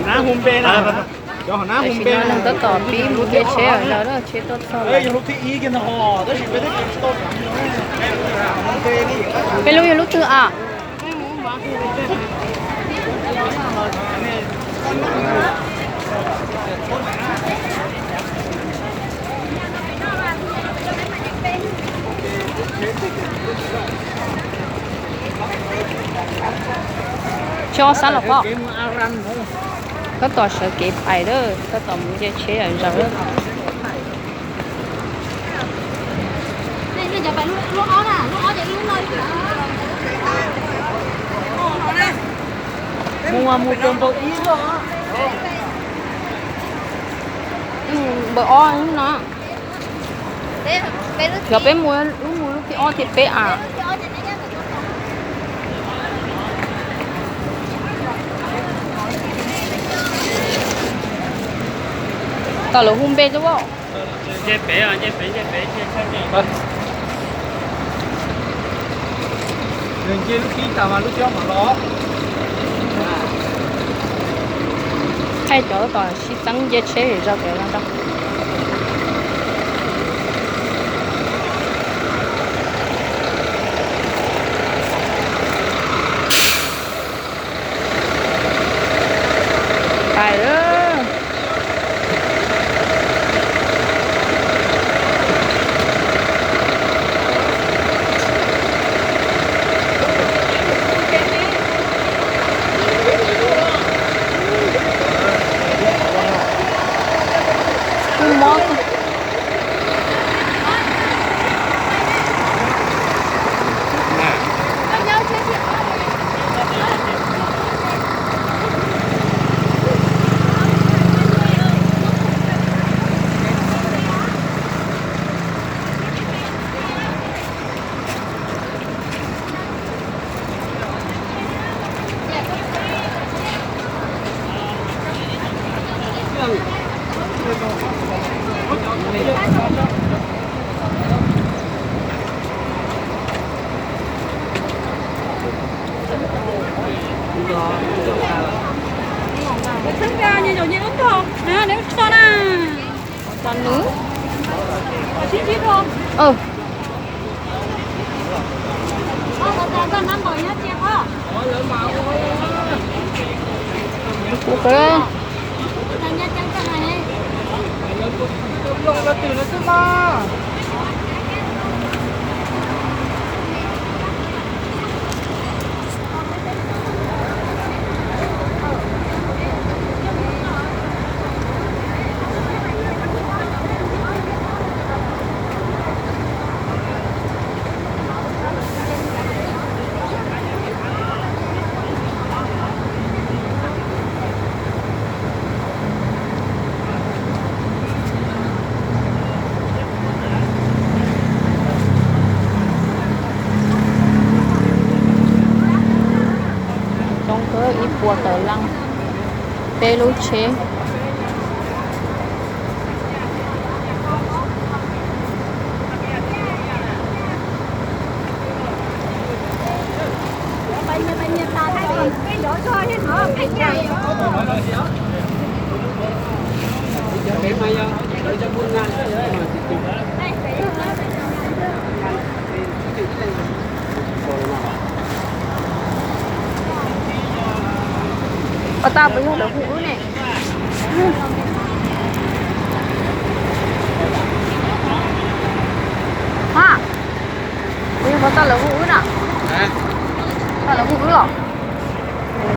ná hung bê nào cho họ ná hung bê nó tất tỏ bí một cái chế ở đó đó chế tốt sau ấy lúc thì ý cái nó họ đó chỉ biết cái tốt cái lúc thứ à cho sao là có có tỏ sợ kịp phải đó có tỏ muốn chơi chế ở rồi đó giờ phải lúc ó nè lúc ó chạy lúc nơi mua cơm bột ý đó bữa o nó gặp em mua lúc thì o thịt bé à tao là hung bê chứ bộ dê bé à dê bé vâng đường kia lúc khi tao mà lúc trước mà nó hay chỗ tao xí trắng dê chế rồi cái đó tài đó Thích ra như nhiều như đúng không? À, nếu cho nè. cho nướng Có chín chín không? ừ Còn 5 bởi nhá, chém á. ok Nhá, chém cái này. lông là từ nó cứ mà trong cỡ ít bùa tờ lăng peluche Bây giờ ta thấy còn cái chỗ cho hết hả? Cái này. cái mày để cho buôn ngàn ở tao bây giờ là hũ này ha bây giờ tao là hũ nè tao là hũ rồi